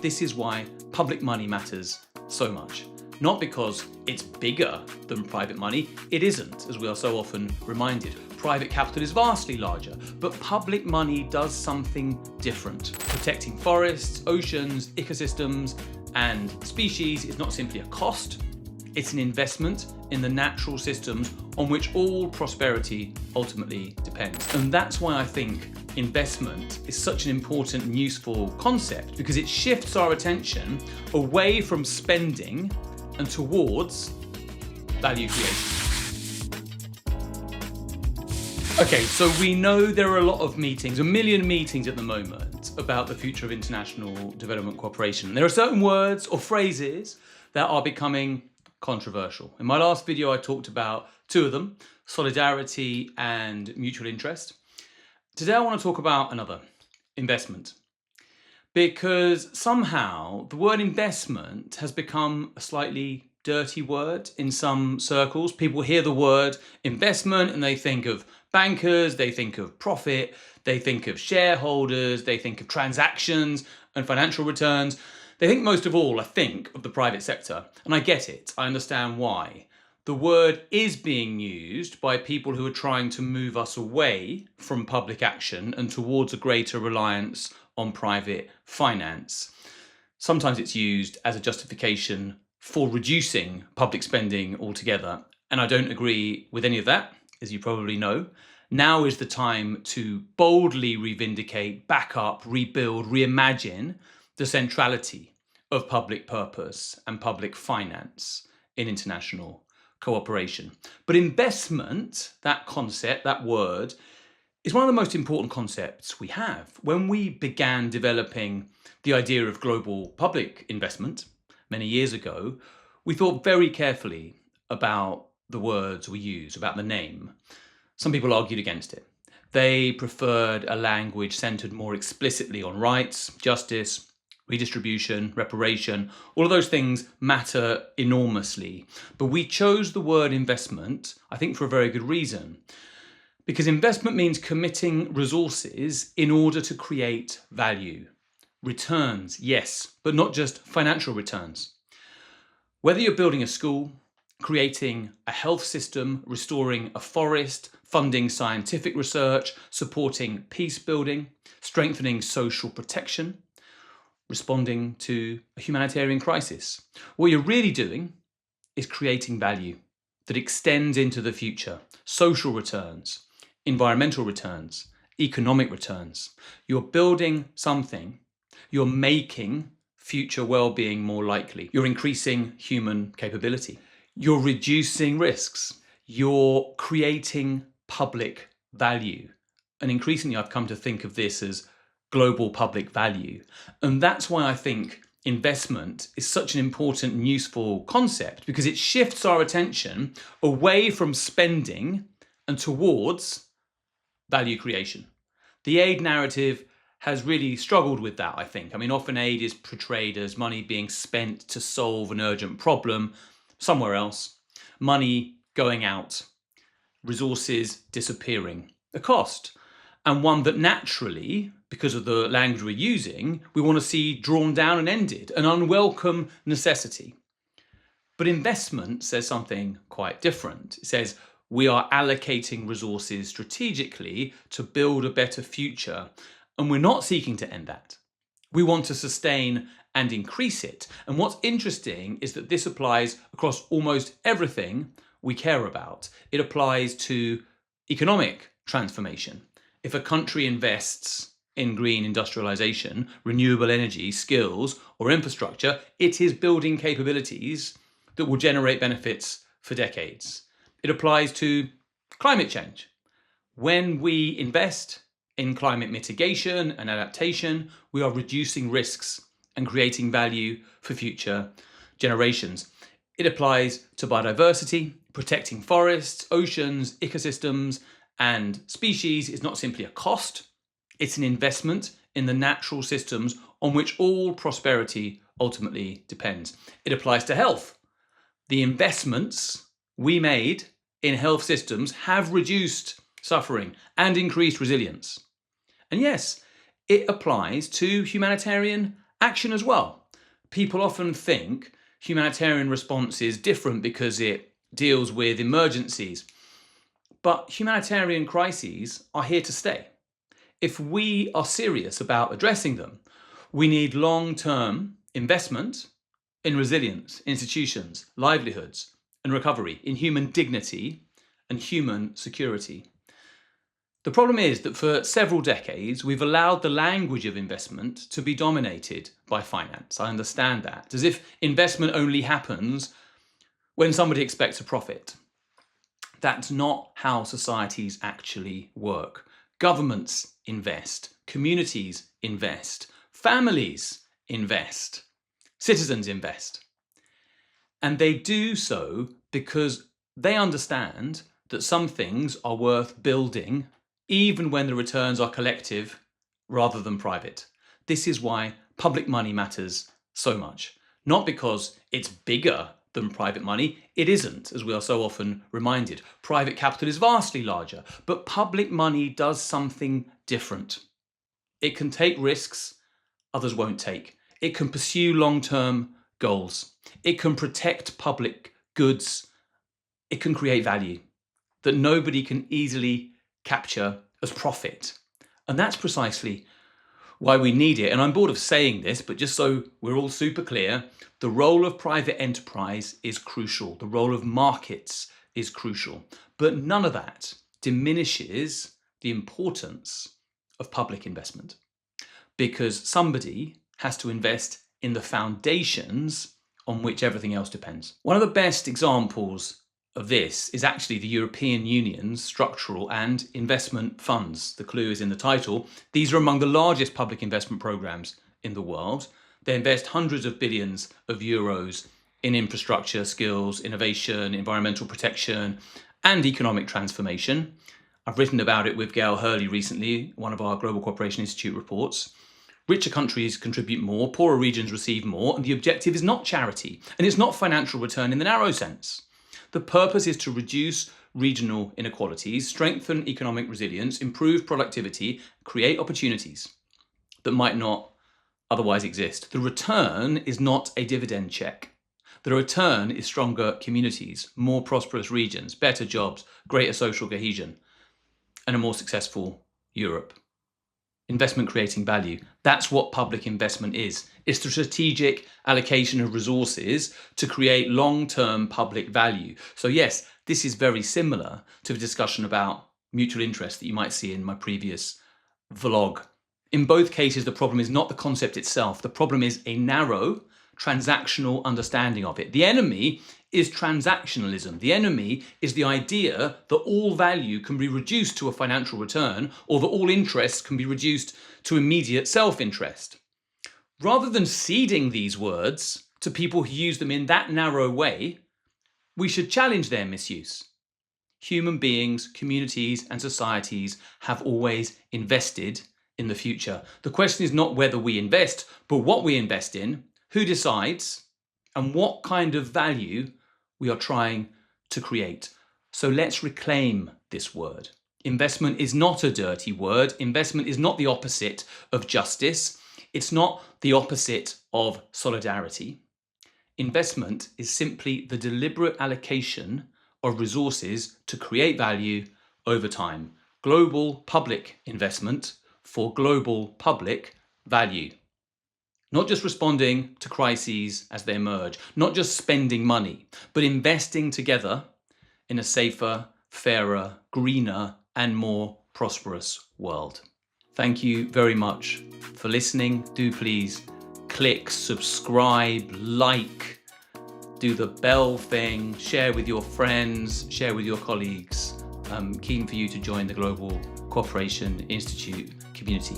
this is why public money matters so much. Not because it's bigger than private money, it isn't, as we are so often reminded. Private capital is vastly larger, but public money does something different. Protecting forests, oceans, ecosystems, and species is not simply a cost, it's an investment in the natural systems on which all prosperity ultimately depends. And that's why I think investment is such an important and useful concept, because it shifts our attention away from spending and towards value creation. Okay, so we know there are a lot of meetings, 1 million meetings at the moment about the future of international development cooperation. There are certain words or phrases that are becoming controversial. In my last video, I talked about two of them, solidarity and mutual interest. Today, I want to talk about another, investment. Because somehow the word investment has become a slightly dirty word in some circles. People hear the word investment and they think of bankers, they think of profit, they think of shareholders, they think of transactions and financial returns. They think most of all, I think, of the private sector. And I get it, I understand why. The word is being used by people who are trying to move us away from public action and towards a greater reliance on private finance. Sometimes it's used as a justification for reducing public spending altogether. And I don't agree with any of that, as you probably know. Now is the time to boldly revindicate, back up, rebuild, reimagine the centrality of public purpose and public finance in international cooperation. But investment, that concept, that word, is one of the most important concepts we have. When we began developing the idea of global public investment many years ago, we thought very carefully about the words we use, about the name. Some people argued against it. They preferred a language centered more explicitly on rights, justice, redistribution, reparation. All of those things matter enormously. But we chose the word investment, I think, for a very good reason. Because investment means committing resources in order to create value. Returns, yes, but not just financial returns. Whether you're building a school, creating a health system, restoring a forest, funding scientific research, supporting peace building, strengthening social protection, responding to a humanitarian crisis, what you're really doing is creating value that extends into the future, social returns, environmental returns, economic returns. You're building something, you're making future well-being more likely. You're increasing human capability. You're reducing risks. You're creating public value. And increasingly, I've come to think of this as global public value. And that's why I think investment is such an important and useful concept, because it shifts our attention away from spending and towards value creation. The aid narrative has really struggled with that, I think. I mean, often aid is portrayed as money being spent to solve an urgent problem somewhere else, money going out, resources disappearing, a cost, and one that naturally, because of the language we're using, we want to see drawn down and ended, an unwelcome necessity. But investment says something quite different. It says we are allocating resources strategically to build a better future, and we're not seeking to end that. We want to sustain and increase it. And what's interesting is that this applies across almost everything we care about. It applies to economic transformation. If a country invests in green industrialization, renewable energy, skills, or infrastructure, it is building capabilities that will generate benefits for decades. It applies to climate change. When we invest in climate mitigation and adaptation, we are reducing risks and creating value for future generations. It applies to biodiversity. Protecting forests, oceans, ecosystems, and species is not simply a cost, it's an investment in the natural systems on which all prosperity ultimately depends. It applies to health. The investments we made in health systems have reduced suffering and increased resilience. And yes, it applies to humanitarian Action as well. People often think humanitarian response is different because it deals with emergencies. But humanitarian crises are here to stay. If we are serious about addressing them, we need long-term investment in resilience, institutions, livelihoods, and recovery, in human dignity and human security. The problem is that for several decades, we've allowed the language of investment to be dominated by finance. I understand that, as if investment only happens when somebody expects a profit. That's not how societies actually work. Governments invest, communities invest, families invest, citizens invest. And they do so because they understand that some things are worth building even when the returns are collective rather than private. This is why public money matters so much. Not because it's bigger than private money. It isn't, as we are so often reminded. Private capital is vastly larger, but public money does something different. It can take risks others won't take. It can pursue long-term goals. It can protect public goods. It can create value that nobody can easily capture as profit. And that's precisely why we need it. And I'm bored of saying this, but just so we're all super clear, the role of private enterprise is crucial. The role of markets is crucial. But none of that diminishes the importance of public investment, because somebody has to invest in the foundations on which everything else depends. One of the best examples of this is actually the European Union's structural and investment funds. The clue is in the title. These are among the largest public investment programs in the world. They invest hundreds of billions of euros in infrastructure, skills, innovation, environmental protection, and economic transformation. I've written about it with Gail Hurley recently, one of our Global Cooperation Institute reports. Richer countries contribute more, poorer regions receive more, and the objective is not charity, and it's not financial return in the narrow sense. The purpose is to reduce regional inequalities, strengthen economic resilience, improve productivity, create opportunities that might not otherwise exist. The return is not a dividend check. The return is stronger communities, more prosperous regions, better jobs, greater social cohesion, and a more successful Europe. Investment creating value. That's what public investment is. It's the strategic allocation of resources to create long-term public value. So yes, this is very similar to the discussion about mutual interest that you might see in my previous vlog. In both cases, the problem is not the concept itself. The problem is a narrow transactional understanding of it. The enemy is transactionalism. The enemy is the idea that all value can be reduced to a financial return, or that all interest can be reduced to immediate self-interest. Rather than ceding these words to people who use them in that narrow way, we should challenge their misuse. Human beings, communities, and societies have always invested in the future. The question is not whether we invest, but what we invest in, who decides, and what kind of value we are trying to create. So let's reclaim this word. Investment is not a dirty word. Investment is not the opposite of justice. It's not the opposite of solidarity. Investment is simply the deliberate allocation of resources to create value over time. Global public investment for global public value. Not just responding to crises as they emerge, not just spending money, but investing together in a safer, fairer, greener, and more prosperous world. Thank you very much for listening. Do please click, subscribe, like, do the bell thing, share with your friends, share with your colleagues. I'm keen for you to join the Global Cooperation Institute community.